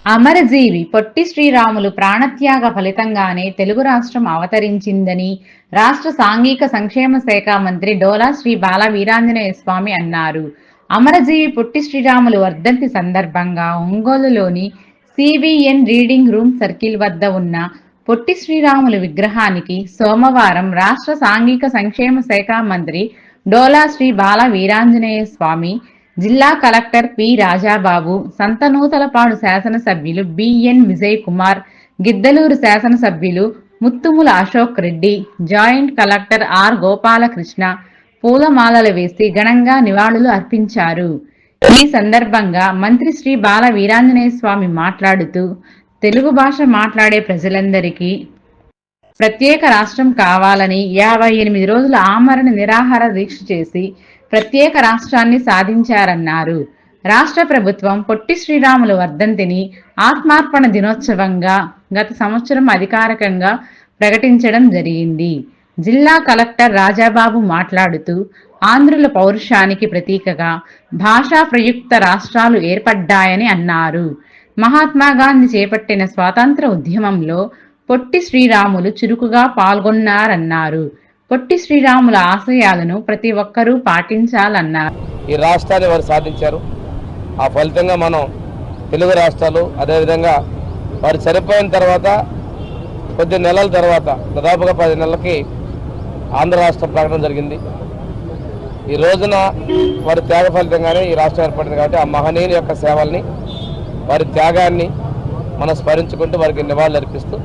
అమరజీవి పొట్టి శ్రీరాములు ప్రాణత్యాగ ఫలితంగానే తెలుగు రాష్ట్రం అవతరించిందని రాష్ట్ర సాంఘిక సంక్షేమ శాఖ మంత్రి డోలా శ్రీ బాల వీరాంజనేయ స్వామి అన్నారు. అమరజీవి పొట్టి శ్రీరాములు వర్ధంతి సందర్భంగా ఒంగోలులోని సివిఎన్ రీడింగ్ రూమ్ సర్కిల్ వద్ద ఉన్న పొట్టి శ్రీరాములు విగ్రహానికి సోమవారం రాష్ట్ర సాంఘిక సంక్షేమ శాఖ మంత్రి డోలా శ్రీ బాల వీరాంజనేయ స్వామి, జిల్లా కలెక్టర్ పి రాజాబాబు, సంతనూతలపాడు శాసనసభ్యులు బిఎన్ విజయ్ కుమార్, గిద్దలూరు శాసనసభ్యులు Muthumula Ashok Reddy, joint collector R Gopalakrishna పూలమాలలు వేసి ఘనంగా నివాళులు అర్పించారు. ఈ సందర్భంగా మంత్రి శ్రీ బాల వీరాంజనేయ స్వామి మాట్లాడుతూ, తెలుగు భాష మాట్లాడే ప్రజలందరికీ ప్రత్యేక రాష్ట్రం కావాలని 58 రోజుల ఆమరణ నిరాహార దీక్ష చేసి ప్రత్యేక రాష్ట్రాన్ని సాధించారన్నారు. రాష్ట్ర ప్రభుత్వం పొట్టి శ్రీరాములు వర్ధంతిని ఆత్మార్పణ దినోత్సవంగా గత సంవత్సరం అధికారికంగా ప్రకటించడం జరిగింది. జిల్లా కలెక్టర్ రాజాబాబు మాట్లాడుతూ, ఆంధ్రుల పౌరుషానికి ప్రతీకగా భాషా ప్రయుక్త రాష్ట్రాలు ఏర్పడ్డాయని అన్నారు. మహాత్మా గాంధీ చేపట్టిన స్వాతంత్ర ఉద్యమంలో పొట్టి శ్రీరాములు చురుకుగా పాల్గొన్నారన్నారు. పొట్టి శ్రీరాముల ఆశయాలను ప్రతి ఒక్కరూ పాటించాలన్నారు. ఈ రాష్ట్రాన్ని వారు సాధించారు. ఆ ఫలితంగా మనం తెలుగు రాష్ట్రాలు, అదేవిధంగా వారు చనిపోయిన తర్వాత కొద్ది నెలల తర్వాత దాదాపుగా 10 నెలలకి ఆంధ్ర రాష్ట్ర ప్రకటన జరిగింది. ఈ రోజున వారి త్యాగ ఫలితంగానే ఈ రాష్ట్రం ఏర్పడింది. కాబట్టి ఆ మహనీయుని యొక్క సేవల్ని, వారి త్యాగాన్ని మనం స్మరించుకుంటూ వారికి నివాళులు అర్పిస్తూ,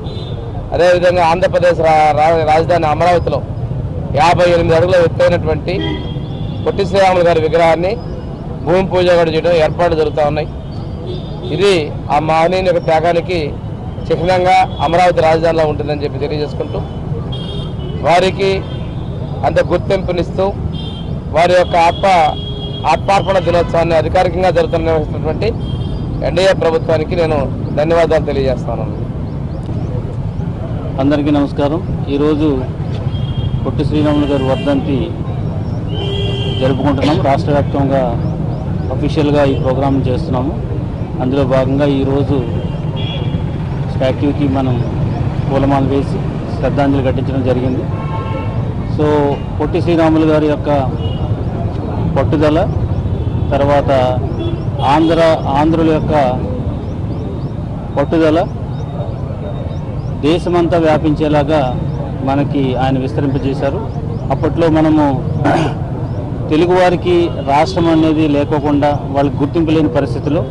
అదేవిధంగా ఆంధ్రప్రదేశ్ రాజధాని అమరావతిలో 58 అడుగుల ఎత్తైనటువంటి పొట్టి శ్రీరాములు గారి విగ్రహాన్ని భూమి పూజ కూడా చేయడం ఏర్పాట్లు జరుగుతూ ఉన్నాయి. ఇది ఆ మహనీయుని యొక్క త్యాగానికి చిహ్నంగా అమరావతి రాజధానిలో ఉంటుందని చెప్పి తెలియజేసుకుంటూ, వారికి అంత గుర్తింపునిస్తూ వారి యొక్క ఆత్మార్పణ దినోత్సవాన్ని అధికారికంగా నిర్వహిస్తున్నటువంటి ఎన్డీఏ ప్రభుత్వానికి నేను ధన్యవాదాలు తెలియజేస్తాను. అందరికీ నమస్కారం. ఈరోజు పొట్టి శ్రీరాములు గారి వర్ధంతి జరుపుకుంటున్నాము. రాష్ట్ర వ్యాప్తంగా అఫీషియల్గా ఈ ప్రోగ్రాం చేస్తున్నాము. అందులో భాగంగా ఈరోజు స్టాట్యూకి మనం పూలమాల వేసి శ్రద్ధాంజలి ఘటించడం జరిగింది. సో పొట్టి శ్రీరాములు గారి యొక్క పట్టుదల, తర్వాత ఆంధ్రుల యొక్క పట్టుదల దేశమంతా వ్యాపించేలాగా మనకి ఆయన విస్తరింపజేశారు. అప్పట్లో మనము తెలుగువారికి రాష్ట్రం అనేది లేకోకుండా వాళ్ళకి గుర్తింపు లేని పరిస్థితిలో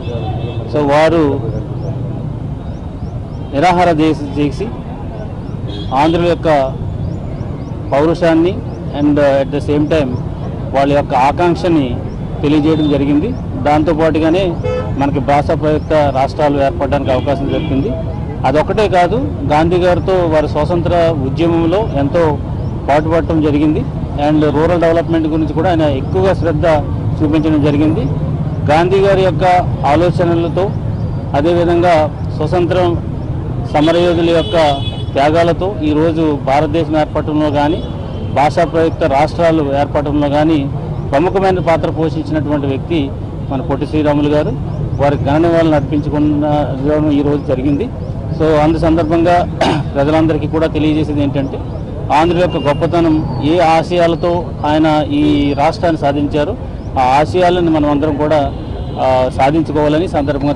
సో వారు నిరాహార చేసి ఆంధ్రుల యొక్క పౌరుషాన్ని and at the same time వాళ్ళ యొక్క ఆకాంక్షని తెలియజేయడం జరిగింది. దాంతోపాటుగానే మనకి భాషా ప్రయుక్త రాష్ట్రాలు ఏర్పడడానికి అవకాశం దొరికింది. అదొకటే కాదు, గాంధీ గారితో వారి స్వాతంత్ర ఉద్యమంలో ఎంతో పాటుపడటం జరిగింది. అండ్ రూరల్ డెవలప్మెంట్ గురించి కూడా ఆయన ఎక్కువగా శ్రద్ధ చూపించడం జరిగింది. గాంధీ గారి యొక్క ఆలోచనలతో, అదేవిధంగా స్వతంత్రం సమరయోధుల యొక్క త్యాగాలతో ఈరోజు భారతదేశం ఏర్పడటంలో కానీ, భాషా ప్రయుక్త రాష్ట్రాలు ఏర్పడటంలో కానీ ప్రముఖమైన పాత్ర పోషించినటువంటి వ్యక్తి మన పొట్టి శ్రీరాములు గారు. వారికి ఘన నివాళులను అర్పించుకున్న ఈరోజు జరిగింది. సో అందు సందర్భంగా ప్రజలందరికీ కూడా తెలియజేసేది ఏంటంటే, ఆంధ్రుల యొక్క గొప్పతనం, ఏ ఆశయాలతో ఆయన ఈ రాష్ట్రాన్ని సాధించారో ఆ ఆశయాలను మనం అందరం కూడా సాధించుకోవాలని సందర్భంగా